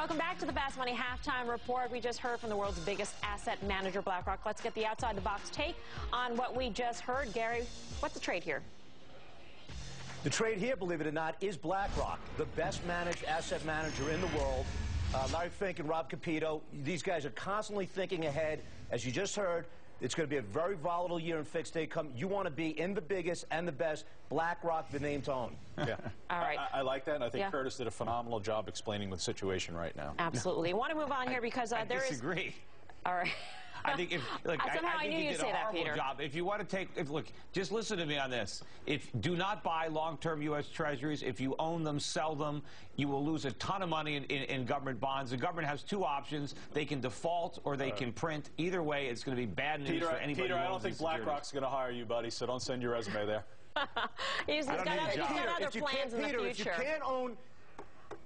Welcome back to the Fast Money Halftime Report. We just heard from the world's biggest asset manager, BlackRock. Let's get the outside-the-box take on what we just heard. Gary, what's the trade here? The trade here, believe it or not, is BlackRock, the best managed asset manager in the world. Larry Fink and Rob Capito, these guys are constantly thinking ahead. As you just heard, it's going to be a very volatile year in fixed income. You want to be in the biggest and the best. BlackRock, the name to own. Yeah. All right. I like that, and I think Curtis did a phenomenal job explaining the situation right now. Absolutely. I want to move on here because I there disagree. is... All right. I think if look, somehow I think knew you you'd did say a that, horrible Peter. job. If you want to take, look, just listen to me on this. Do not buy long-term U.S. Treasuries. If you own them, sell them. You will lose a ton of money in government bonds. The government has two options: they can default or they can print. Either way, it's going to be bad news for anybody. Peter, who I don't owns think BlackRock's going to hire you, buddy. So don't send your resume there. He's got other plans in the future. If you can't own,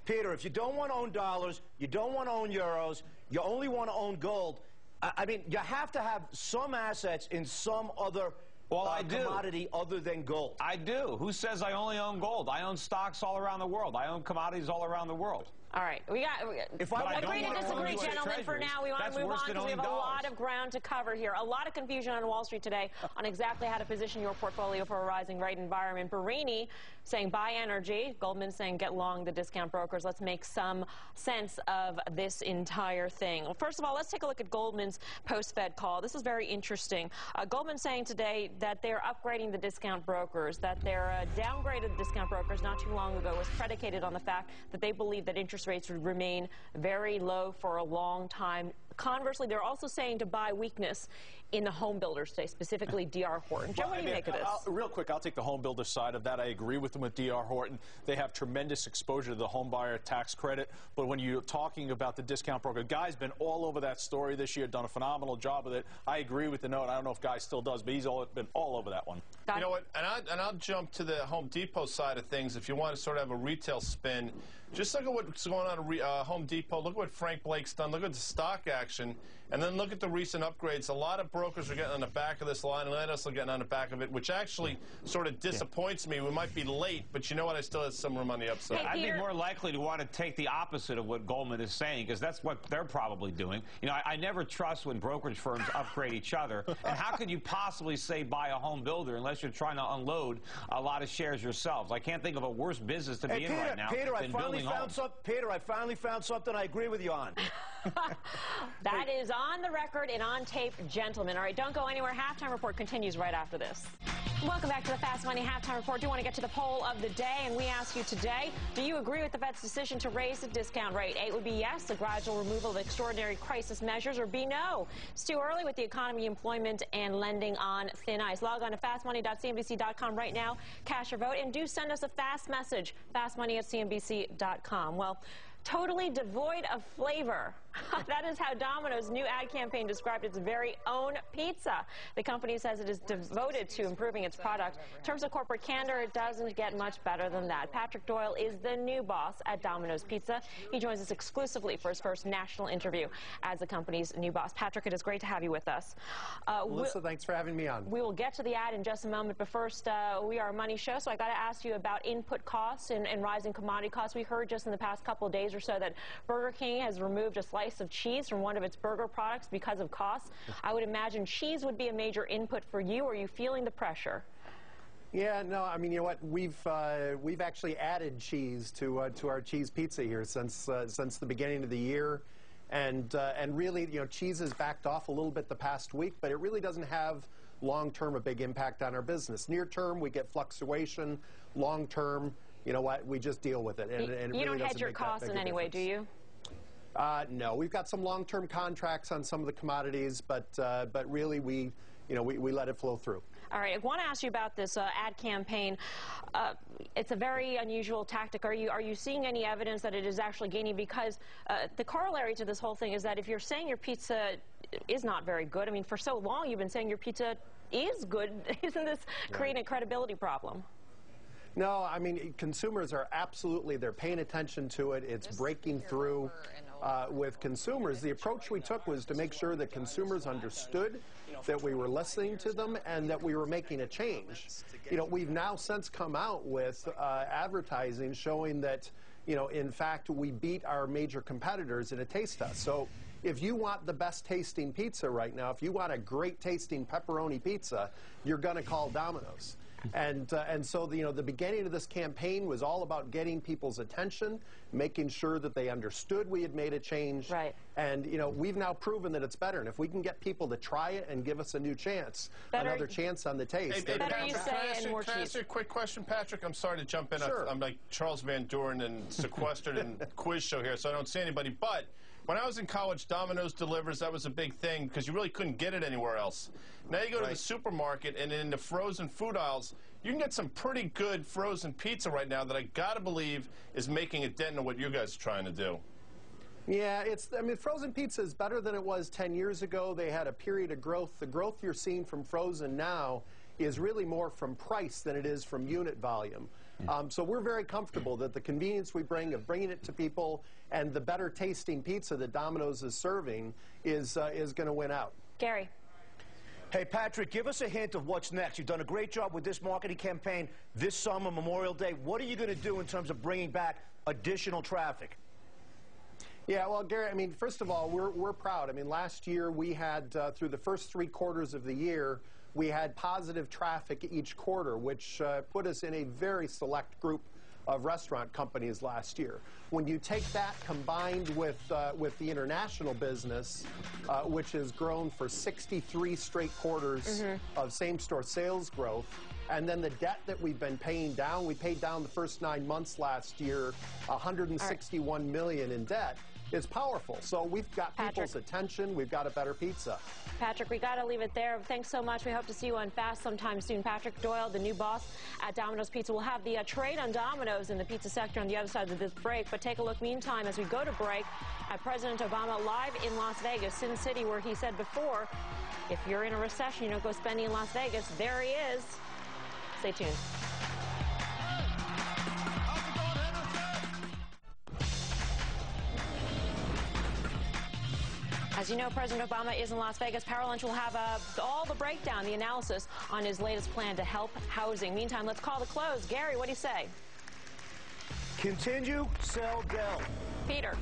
Peter, if you don't want to own dollars, you don't want to own euros, you only want to own gold. I mean, you have to have some assets in some other commodity other than gold. I do. Who says I only own gold? I own stocks all around the world. I own commodities all around the world. All right, we agree to disagree, gentlemen. For now, we want to move on because we have a lot of ground to cover here. A lot of confusion on Wall Street today on exactly how to position your portfolio for a rising rate environment. Barini saying buy energy. Goldman saying get long the discount brokers. Let's make some sense of this entire thing. Well, first of all, let's take a look at Goldman's post-Fed call. This is very interesting. Goldman saying today that they're upgrading the discount brokers, that their downgrade of the discount brokers not too long ago was predicated on the fact that they believe that interest rates would remain very low for a long time. Conversely, they're also saying to buy weakness in the home builder space, specifically D.R. Horton. Joe, what do you make of this? Real quick, I'll take the home builder side of that. I agree with them with D.R. Horton. They have tremendous exposure to the home buyer tax credit. But when you're talking about the discount broker, Guy's been all over that story this year, done a phenomenal job with it. I agree with the note. I don't know if Guy still does, but he's been all over that one. You know what? And I'll jump to the Home Depot side of things. If you want to sort of have a retail spin, just look at what's going on at Home Depot. Look at what Frank Blake's done. Look at the stock action. And then look at the recent upgrades. A lot of brokers are getting on the back of this line, and us are getting on the back of it, which actually sort of disappoints me. We might be late, but you know what? I still have some room on the upside. I'd be more likely to want to take the opposite of what Goldman is saying, because that's what they're probably doing. You know, I never trust when brokerage firms upgrade each other. And how could you possibly say buy a home builder unless you're trying to unload a lot of shares yourselves? I can't think of a worse business to be in right now than building homes. Peter, I finally found something I agree with you on. That is on the record and on tape, gentlemen. All right, don't go anywhere. Halftime Report continues right after this. Welcome back to the Fast Money Halftime Report. Do want to get to the poll of the day, and we ask you today, do you agree with the Fed's decision to raise the discount rate? A would be yes, the gradual removal of extraordinary crisis measures, or B, no. It's too early with the economy, employment, and lending on thin ice. Log on to fastmoney.cnbc.com right now, cast your vote, and do send us a fast message, fastmoney@cnbc.com. Well, totally devoid of flavor. That is how Domino's new ad campaign described its very own pizza. The company says it is devoted to improving its product. In terms of corporate candor, it doesn't get much better than that. Patrick Doyle is the new boss at Domino's Pizza. He joins us exclusively for his first national interview as the company's new boss. Patrick, it is great to have you with us. Melissa, thanks for having me on. We will get to the ad in just a moment, but first, we are a money show, so I got to ask you about input costs and rising commodity costs. We heard just in the past couple of days or so that Burger King has removed a slice of cheese from one of its burger products because of costs. I would imagine cheese would be a major input for you. Are you feeling the pressure? Yeah, no, I mean, you know what? We've actually added cheese to our cheese pizza here since the beginning of the year, and really, you know, cheese has backed off a little bit the past week, but it really doesn't have long-term a big impact on our business. Near term, we get fluctuation. Long term, you know what? We just deal with it. And it you really don't hedge your costs in any way, do you? No, we've got some long-term contracts on some of the commodities, but really we let it flow through. All right, I want to ask you about this ad campaign. It's a very unusual tactic. Are you seeing any evidence that it is actually gaining? Because the corollary to this whole thing is that if you're saying your pizza is not very good, I mean, for so long you've been saying your pizza is good. Isn't this creating a credibility problem? No, I mean, consumers are absolutely, they're paying attention to it. It's breaking through. with consumers, the approach we took was to make sure that consumers understood that we were listening to them and that we were making a change. You know, we've now since come out with advertising showing that, you know, in fact, we beat our major competitors in a taste test. So if you want the best tasting pizza right now, if you want a great tasting pepperoni pizza, you're going to call Domino's. And so the beginning of this campaign was all about getting people's attention, making sure that they understood we had made a change. Right. And we've now proven that it's better. And if we can get people to try it and give us a new chance, another chance on the taste. Better you say and more cheese. Can I ask you a quick question, Patrick? I'm sorry to jump in. Sure. I'm like Charles Van Doren and sequestered in quiz show here, so I don't see anybody. But when I was in college, Domino's delivers. That was a big thing because you really couldn't get it anywhere else. Now you go to the supermarket and in the frozen food aisles, you can get some pretty good frozen pizza right now that I gotta believe is making a dent in what you guys are trying to do. Yeah, I mean, frozen pizza is better than it was 10 years ago. They had a period of growth. The growth you're seeing from frozen now is really more from price than it is from unit volume. So we're very comfortable that the convenience we bring of bringing it to people and the better tasting pizza that Domino's is serving is going to win out. Gary. Hey, Patrick, give us a hint of what's next. You've done a great job with this marketing campaign this summer, Memorial Day. What are you going to do in terms of bringing back additional traffic? Yeah, well, Gary, I mean, first of all, we're proud. I mean, last year we had, through the first 3 quarters of the year, we had positive traffic each quarter, which put us in a very select group of restaurant companies last year. When you take that combined with the international business, which has grown for 63 straight quarters of same-store sales growth, and then the debt that we've been paying down, we paid down the first 9 months last year, $161 million in debt. It's powerful. So we've got people's attention. We've got a better pizza. Patrick, we got to leave it there. Thanks so much. We hope to see you on Fast sometime soon. Patrick Doyle, the new boss at Domino's Pizza. We'll have the trade on Domino's in the pizza sector on the other side of this break. But take a look meantime as we go to break at President Obama live in Las Vegas, Sin City, where he said before, if you're in a recession, you don't go spending in Las Vegas. There he is. Stay tuned. As you know, President Obama is in Las Vegas. Power Lunch will have all the breakdown, the analysis on his latest plan to help housing. Meantime, let's call the close. Gary, what do you say? Continue, sell Dell. Peter.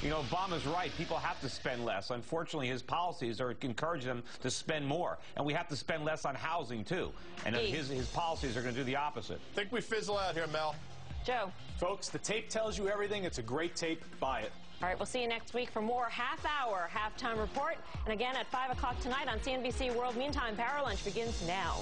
You know, Obama's right. People have to spend less. Unfortunately, his policies are encouraging them to spend more. And we have to spend less on housing, too. And his policies are going to do the opposite. I think we fizzle out here, Mel. Joe. Folks, the tape tells you everything. It's a great tape. Buy it. All right, we'll see you next week for more half-hour halftime report. And again at 5 o'clock tonight on CNBC World. Meantime, Power Lunch begins now.